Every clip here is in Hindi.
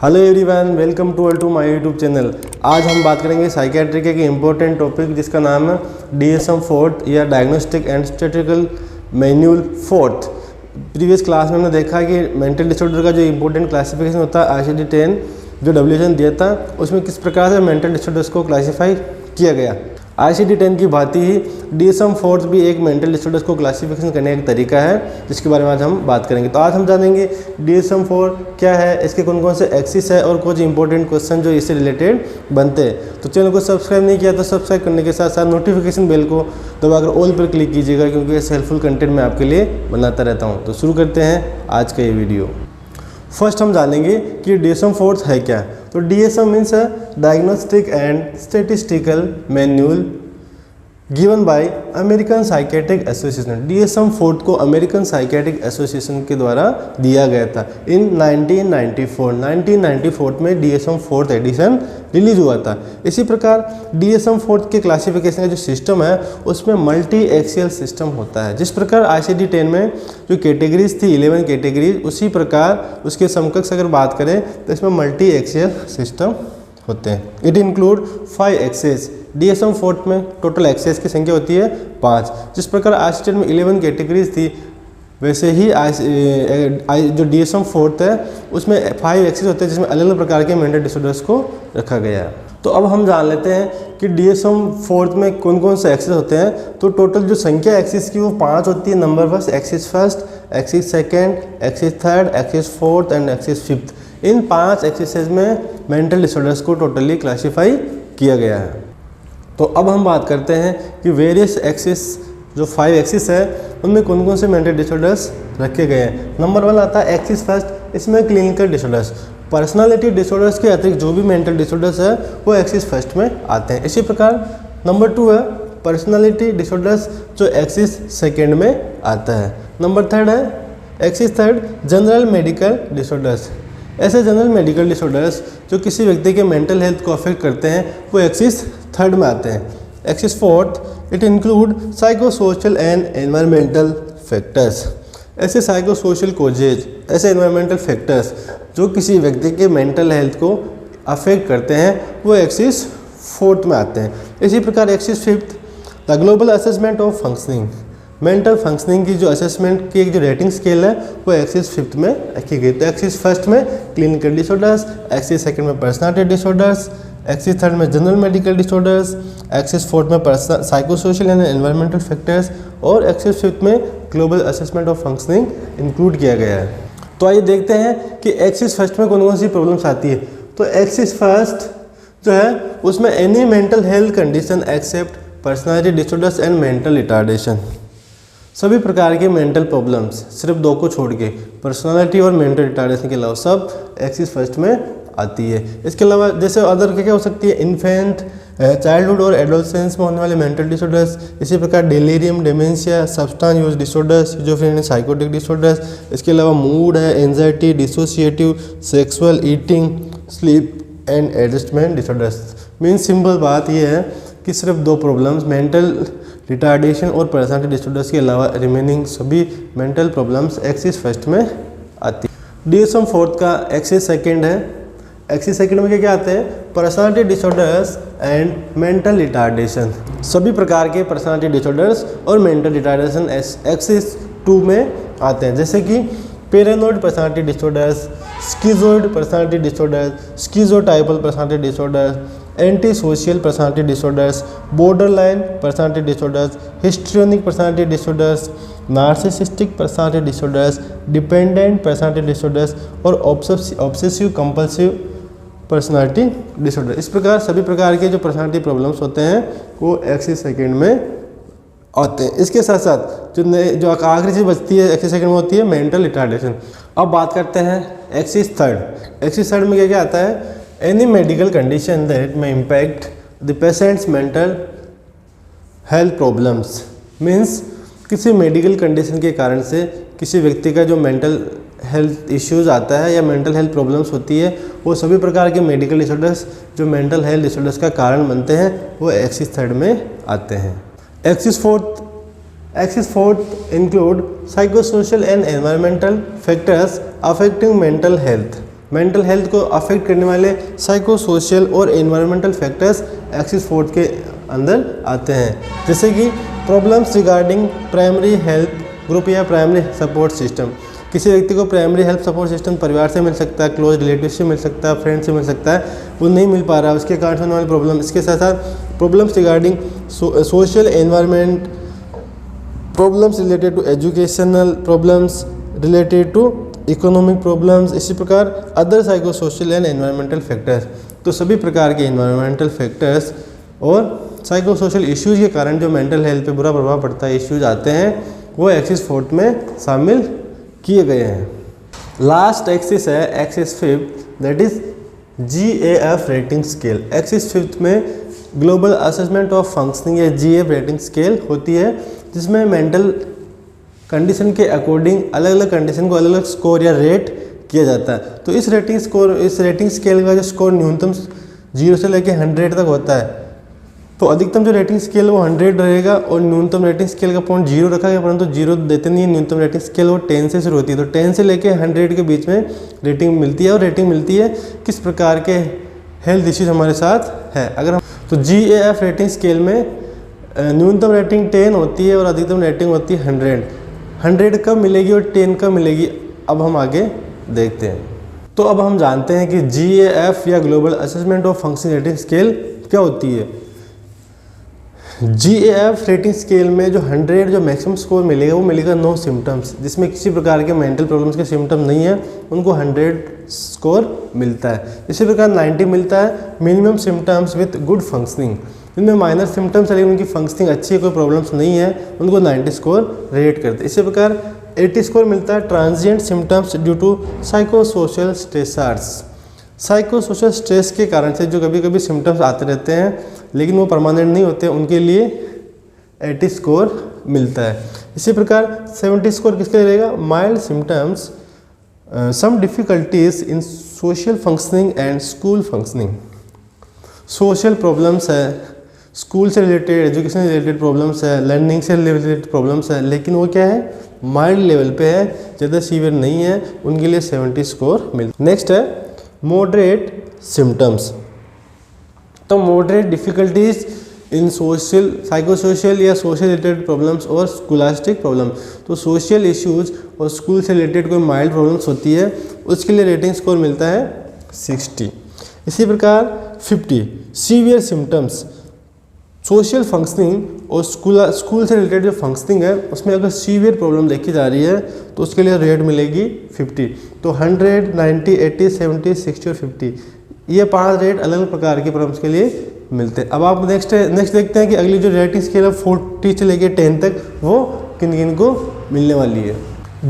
Hello everyone, welcome to my YouTube channel. आज हम बात करेंगे साइकियाट्री के एक इम्पोर्टेंट टॉपिक जिसका नाम है DSM-4 या diagnostic and statistical manual 4। Previous class में हमने देखा कि मेंटल डिसऑर्डर का जो इम्पोर्टेंट क्लासिफिकेशन होता है ICD-10 जो WHO दिया था, उसमें किस प्रकार से मेंटल डिसऑर्डर्स को क्लासीफाई किया गया। ICD-10 की भांति ही DSM-4 भी एक मेंटल डिसऑर्डर्स को क्लासिफिकेशन करने का एक तरीका है जिसके बारे में आज हम बात करेंगे। तो आज हम जानेंगे DSM-4 क्या है, इसके कौन कौन से एक्सिस है और कुछ इंपॉर्टेंट क्वेश्चन जो इससे रिलेटेड बनते हैं। तो चैनल को सब्सक्राइब नहीं किया तो सब्सक्राइब करने के साथ साथ नोटिफिकेशन बेल को दबाकर ऑल पर क्लिक कीजिएगा, क्योंकि इस हेल्पफुल कंटेंट मैं आपके लिए बनाता रहता हूँ। तो शुरू करते हैं आज का ये वीडियो। फर्स्ट हम जानेंगे कि DSM-4 है क्या। तो DSM means diagnostic and statistical manual given by American psychiatric association. DSM-4 को अमेरिकन साइकेट्रिक एसोसिएशन के द्वारा दिया गया था इन 1994 में DSM-4 एडिशन रिलीज हुआ था। इसी प्रकार DSM-4 के क्लासिफिकेशन का जो सिस्टम है उसमें मल्टी एक्सियल सिस्टम होता है। जिस प्रकार ICD-10 में जो कैटेगरीज थी 11 कैटेगरीज, उसी प्रकार उसके समकक्ष अगर बात करें तो इसमें मल्टी एक्सियल सिस्टम होते हैं। It include 5 access. DSM-4 में टोटल एक्सेस की संख्या होती है 5। जिस प्रकार ICD-10 में 11 कैटेगरीज थी, वैसे ही जो DSM-4 है उसमें 5 एक्सेस होते हैं जिसमें अलग अलग प्रकार के मेंटल डिसऑर्डर्स को रखा गया है। तो अब हम जान लेते हैं कि DSM-4 में कौन कौन से एक्सेस होते हैं। तो टोटल जो संख्या एक्सेस की वो 5 होती है। Number first, axis first, axis second, axis third, axis fourth and axis fifth. इन 5 एक्सेसेस में मेंटल डिसऑर्डर्स को टोटली क्लासीफाई किया गया है। तो अब हम बात करते हैं कि वेरियस एक्सिस जो 5 एक्सिस है उनमें कौन कौन से मेंटल डिसऑर्डर्स रखे गए हैं। नंबर 1 आता है एक्सिस फर्स्ट। इसमें क्लिनिकल डिसऑर्डर्स, पर्सनालिटी डिसऑर्डर्स के अतिरिक्त जो भी मेंटल डिसऑर्डर्स है वो एक्सिस फर्स्ट में आते हैं। इसी प्रकार नंबर 2 है पर्सनालिटी डिसऑर्डर्स जो एक्सिस सेकेंड में आता है। नंबर 3 है axis third general medical disorders. ऐसे जनरल मेडिकल डिसऑर्डर्स जो किसी व्यक्ति के मेंटल हेल्थ को अफेक्ट करते हैं वो एक्सिस थर्ड में आते हैं। Axis fourth, it include psychosocial and environmental factors. ऐसे साइकोसोशल कोजेज, ऐसे एनवायरमेंटल फैक्टर्स जो किसी व्यक्ति के मेंटल हेल्थ को अफेक्ट करते हैं वो एक्सिस फोर्थ में आते हैं। इसी प्रकार axis fifth, the global assessment of functioning. Mental functioning की जो असेसमेंट की एक जो रेटिंग स्केल है वो एक्सिस फिफ्थ में रखी गई। तो एक्सिस फर्स्ट में क्लिनिकल डिसऑर्डर्स, एक्सिस सेकंड में पर्सनालिटी डिसऑर्डर्स, एक्सिस थर्ड में general medical disorders, axis fourth में साइकोसोशल एंड एनवायरमेंटल फैक्टर्स और एक्सिस फिफ्थ में global assessment of functioning include किया गया है। तो आइए देखते हैं कि एक्सिस फर्स्ट में कौन कौन सी प्रॉब्लम्स आती है। तो एक्सिस फर्स्ट जो है उसमें any mental health condition except personality disorders and mental retardation. सभी प्रकार के मेंटल प्रॉब्लम्स सिर्फ 2 को छोड़ के, पर्सनालिटी और मेंटल रिटार्डेशन के अलावा सब एक्सिस फर्स्ट में आती है। इसके अलावा जैसे अदर क्या क्या हो सकती है, इन्फेंट, चाइल्डहुड और एडोलसेंस में होने वाले मेंटल डिसऑर्डर्स। इसी प्रकार delirium, dementia, substance use disorders, schizophrenia, psychotic disorders. इसके अलावा मूड है, anxiety, dissociative, sexual, eating, sleep and adjustment disorders. Means simple बात यह है कि सिर्फ 2 प्रॉब्लम्स, मेंटल रिटार्डेशन और पर्सनालिटी डिसऑर्डर्स के अलावा रिमेनिंग सभी मेंटल प्रॉब्लम्स एक्सिस फर्स्ट में आती है। DSM-4 का एक्सिस सेकेंड है। एक्सिस सेकेंड में क्या क्या आते हैं, personality disorders and mental retardation. सभी प्रकार के पर्सनालिटी डिसऑर्डर्स और मेंटल रिटार्डेशन एक्सिस 2 में आते हैं, जैसे कि paranoid personality disorders, schizoid personality disorders, schizotypal personality disorders, anti social personality disorders, borderline personality disorders, histrionic personality disorders, narcissistic personality disorders, dependent personality disorders और ऑब्सेसिव कंपल्सिव पर्सनालिटी डिसऑर्डर। इस प्रकार सभी प्रकार के जो पर्सनालिटी प्रॉब्लम्स होते हैं वो एक्सिस सेकेंड में आते हैं। इसके साथ साथ जो आखिरी चीज़ बचती है एक्सिस सेकेंड में होती है मेंटल रिटार्डेशन। अब बात करते हैं एक्सिस थर्ड। एक्सिस थर्ड में क्या क्या आता है, एनी मेडिकल कंडीशन दैट में impact the patients mental health problems. Means किसी मेडिकल कंडीशन के कारण से किसी व्यक्ति का जो मेंटल हेल्थ इश्यूज़ आता है या मेंटल हेल्थ प्रॉब्लम्स होती है, वो सभी प्रकार के मेडिकल डिसऑर्डर्स जो मेंटल हेल्थ डिसऑर्डर्स का कारण बनते हैं वो एक्सिस थर्ड में आते हैं। Axis fourth include psychosocial and environmental factors affecting mental health. Mental health को अफेक्ट करने वाले साइको सोशल और एनवायरमेंटल फैक्टर्स एक्सिस 4 के अंदर आते हैं, जैसे कि problems regarding primary health group या प्राइमरी सपोर्ट सिस्टम। किसी व्यक्ति को प्राइमरी हेल्थ सपोर्ट सिस्टम परिवार से मिल सकता है, क्लोज रिलेटिव से मिल सकता है, फ्रेंड से मिल सकता है, वो नहीं मिल पा रहा है, उसके कारण होने वाली प्रॉब्लम। इसके साथ साथ problems regarding social environment, problems related to educational problems, related to economic problems, इसी प्रकार other psycho social and environmental factors. तो सभी प्रकार के एनवायरमेंटल फैक्टर्स और साइको सोशल इश्यूज़ के कारण जो मेंटल हेल्थ पे बुरा प्रभाव पड़ता है, इश्यूज आते हैं, वो एक्सिस 4 में शामिल किए गए हैं। लास्ट एक्सिस है axis 5, that is GAF rating scale. Axis 5 में ग्लोबल असेसमेंट ऑफ फंक्शनिंग या GAF रेटिंग स्केल होती है, जिसमें मेंटल कंडीशन के अकॉर्डिंग अलग अलग कंडीशन को अलग अलग स्कोर या रेट किया जाता है। तो इस रेटिंग स्केल का जो स्कोर न्यूनतम 0 से लेकर 100 तक होता है। तो अधिकतम जो रेटिंग स्केल वो 100 रहेगा और न्यूनतम रेटिंग स्केल का पॉइंट 0 रखा गया, परंतु 0 देते नहीं है। न्यूनतम रेटिंग स्केल वो 10 से शुरू होती है, तो 10 से लेके 100 के बीच में रेटिंग मिलती है। और रेटिंग मिलती है किस प्रकार के हेल्थ इश्यूज हमारे साथ है। अगर हम तो GAF रेटिंग स्केल में न्यूनतम रेटिंग 10 होती है और अधिकतम रेटिंग होती है 100। 100 कब मिलेगी और 10 कब मिलेगी, अब हम आगे देखते हैं। तो अब हम जानते हैं कि GAF या global assessment of functioning rating scale क्या होती है। GAF रेटिंग स्केल में जो 100 जो मैक्सिमम स्कोर मिलेगा वो मिलेगा नो सिम्टम्स, जिसमें किसी प्रकार के मेंटल प्रॉब्लम्स के सिम्टम नहीं है, उनको 100 स्कोर मिलता है। इसी प्रकार 90 मिलता है minimum symptoms with good functioning, जिनमें माइनर सिम्टम्स है लेकिन उनकी फंक्शनिंग अच्छी है, कोई प्रॉब्लम्स नहीं है, उनको 90 स्कोर रेट करते हैं। इसी प्रकार 80 स्कोर मिलता है transient symptoms due to psycho social stressors. Psycho social stress के कारण से जो कभी कभी सिम्टम्स आते रहते हैं लेकिन वो परमानेंट नहीं होते, उनके लिए 80 स्कोर मिलता है। इसी प्रकार 70 स्कोर किसके लिए रहेगा, mild symptoms, some difficulties in social functioning and school functioning. Social problems है, स्कूल से रिलेटेड, एजुकेशन से रिलेटेड प्रॉब्लम्स है, लर्निंग से रिलेटेड प्रॉब्लम्स है, लेकिन वो क्या है, माइल्ड लेवल पे है, ज़्यादा सीवियर नहीं है, उनके लिए 70 स्कोर मिलता है। नेक्स्ट है मॉडरेट सिम्टम्स। तो moderate difficulties in social, psycho social या सोशल रिलेटेड प्रॉब्लम्स और स्कूलास्टिक प्रॉब्लम। तो सोशल इश्यूज और स्कूल से रिलेटेड कोई माइल्ड प्रॉब्लम्स होती है, उसके लिए रेटिंग स्कोर मिलता है 60। इसी प्रकार 50 सीवियर सिम्टम्स, सोशल फंक्शनिंग और स्कूल से रिलेटेड जो फंक्शनिंग है उसमें अगर सीवियर प्रॉब्लम देखी जा रही है तो उसके लिए रेट मिलेगी 50। तो 100, 90, 80, 70, 60 और 50, ये 5 रेट अलग अलग प्रकार के प्रॉब्लम्स के लिए मिलते हैं। अब आप नेक्स्ट देखते हैं कि अगली जो रेटिंग स्केल है 40 से लेकर 10 तक वो किन किन को मिलने वाली है।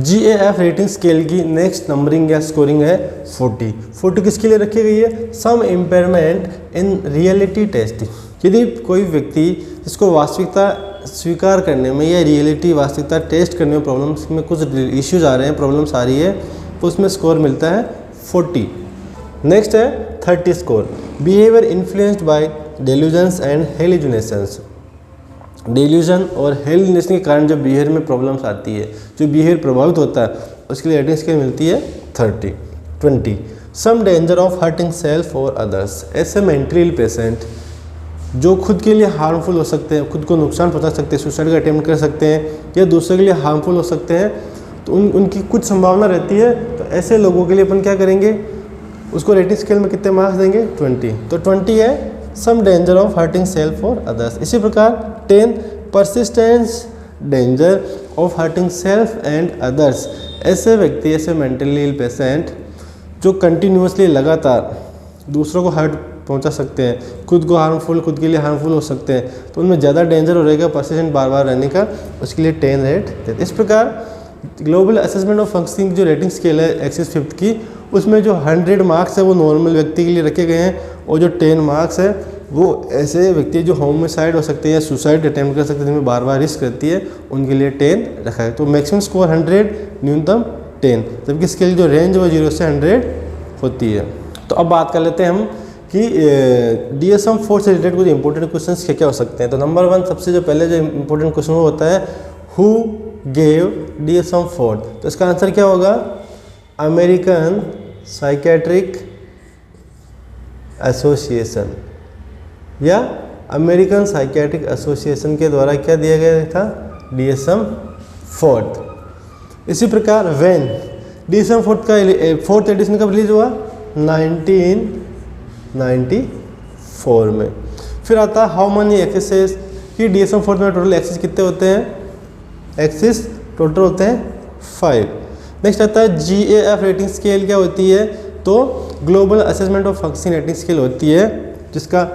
GAF रेटिंग स्केल की नेक्स्ट नंबरिंग या स्कोरिंग है 40। 40 किसके लिए रखी गई है, सम इम्पेयरमेंट इन रियलिटी टेस्टिंग। यदि कोई व्यक्ति जिसको वास्तविकता स्वीकार करने में या रियलिटी वास्तविकता टेस्ट करने में प्रॉब्लम्स में कुछ इश्यूज आ रहे हैं, प्रॉब्लम्स आ रही है, तो उसमें स्कोर मिलता है 40। नेक्स्ट है 30 score, behaviour influenced by delusions and hallucinations. Delusion और हेलुसिनेशन के कारण जो बिहेवियर में प्रॉब्लम्स आती है, जो बिहेवियर प्रभावित होता है, उसके लिए रेटिंग स्केल मिलती है 30। 20 सम डेंजर ऑफ हर्टिंग सेल्फ और अदर्स। ऐसे मेंटली इल पेशेंट जो खुद के लिए हार्मफुल हो सकते हैं, खुद को नुकसान पहुंचा सकते हैं, सुसाइड का अटेम्प्ट कर सकते हैं या दूसरे के लिए हार्मफुल हो सकते हैं, तो उनकी कुछ संभावना रहती है। तो ऐसे लोगों के लिए अपन क्या करेंगे, उसको रेटिंग स्केल में कितने मार्क्स देंगे, 20। तो 20 है सम डेंजर ऑफ हर्टिंग सेल्फ और अदर्स। इसी प्रकार 10 persistence danger of hurting self and others. ऐसे व्यक्ति, ऐसे मेंटली इल पेशेंट जो कंटिन्यूसली लगातार दूसरों को हर्ट पहुंचा सकते हैं, खुद को हार्मफुल, खुद के लिए हार्मफुल हो सकते हैं, तो उनमें ज़्यादा डेंजर हो रहेगा परसिस्टेंट बार बार रहने का, उसके लिए 10 रेट देते। इस प्रकार ग्लोबल असेसमेंट ऑफ फंक्शनिंग जो रेटिंग स्केल है एक्सिस 5 की, उसमें जो 100 मार्क्स है वो नॉर्मल व्यक्ति के लिए रखे गए हैं, और जो 10 मार्क्स है वो ऐसे व्यक्ति जो होमिसाइड हो सकते हैं या सुसाइड अटेम्प्ट कर सकते हैं, जिनमें बार बार रिस्क रहती है, उनके लिए 10 रखा है। तो मैक्सिमम स्कोर 100, न्यूनतम 10, जबकि स्केल जो रेंज वो 0 से 100 होती है। तो अब बात कर लेते हैं हम कि DSM-4 से रिलेटेड कुछ इंपॉर्टेंट क्वेश्चंस क्या क्या हो सकते हैं। तो नंबर 1 सबसे जो पहले जो इंपॉर्टेंट क्वेश्चन वो होता है, हु गेव DSM-4। तो इसका आंसर क्या होगा, अमेरिकन साइकेट्रिक एसोसिएशन या अमेरिकन साइकेट्रिक एसोसिएशन के द्वारा क्या दिया गया था, DSM-4। इसी प्रकार व्हेन DSM-4 का 4th एडिशन कब रिलीज हुआ, 1994 में। फिर आता है हाउ मनी एक्सेस कि DSM-4 में टोटल एक्सेस कितने होते हैं, एक्सेस टोटल होते हैं 5। नेक्स्ट आता है GAF रेटिंग स्केल क्या होती है, तो global assessment of functioning rating scale होती है जिसका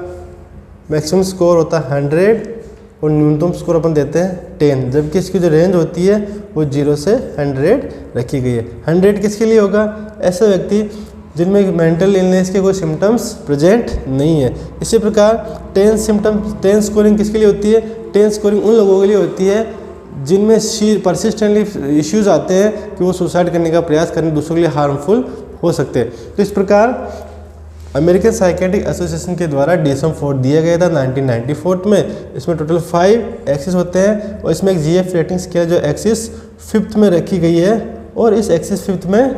मैक्सिमम स्कोर होता है 100 और न्यूनतम स्कोर अपन देते हैं 10, जबकि इसकी जो रेंज होती है वो 0 से 100 रखी गई है। 100 किसके लिए होगा, ऐसे व्यक्ति जिनमें मेंटल इलनेस के कोई सिम्टम्स प्रेजेंट नहीं है। इसी प्रकार 10 स्कोरिंग किसके लिए होती है, 10 स्कोरिंग उन लोगों के लिए होती है जिनमें परसिस्टेंटली इश्यूज आते हैं कि वो सुसाइड करने का प्रयास करने दूसरों के लिए हार्मफुल हो सकते हैं। तो इस प्रकार अमेरिकन साइकेट्रिक एसोसिएशन के द्वारा DSM-4 दिया गया था 1994 में। इसमें टोटल 5 एक्सिस होते हैं और इसमें एक GF रेटिंग स्केल जो एक्सिस 5th में रखी गई है, और इस एक्सिस 5th में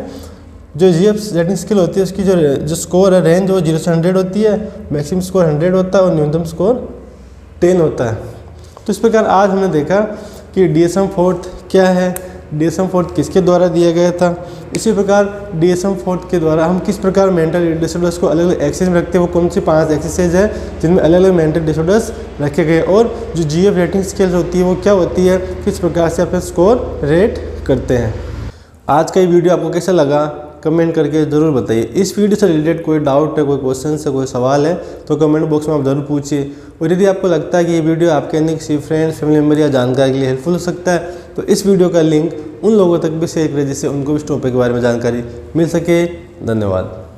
जो GF रेटिंग स्केल होती है उसकी जो स्कोर है रेंज वो 0 से 100 होती है, मैक्सिमम स्कोर 100 होता है और न्यूनतम स्कोर 10 होता है। तो इस प्रकार आज हमने देखा कि DSM-4 क्या है, DSM-4 किसके द्वारा दिया गया था। इसी प्रकार DSM-4 के द्वारा हम किस प्रकार मेंटल डिसऑर्डर्स को अलग अलग एक्सेस में रखते हैं, वो कौन सी 5 एक्सेस है जिनमें अलग अलग मेंटल डिसऑर्डर्स रखे गए, और जो GF रेटिंग स्केल होती है वो क्या होती है, किस प्रकार से अपने स्कोर रेट करते हैं। आज का ये वीडियो आपको कैसा लगा कमेंट करके ज़रूर बताइए। इस वीडियो से रिलेटेड कोई डाउट है, कोई क्वेश्चन है, कोई सवाल है तो कमेंट बॉक्स में आप ज़रूर पूछिए। और यदि आपको लगता है कि ये वीडियो आपके अन्य किसी फ्रेंड्स, फैमिली मेम्बर या जानकारी के लिए हेल्पफुल हो सकता है तो इस वीडियो का लिंक उन लोगों तक भी शेयर करें जिससे उनको भी इस टॉपिक के बारे में जानकारी मिल सके। धन्यवाद।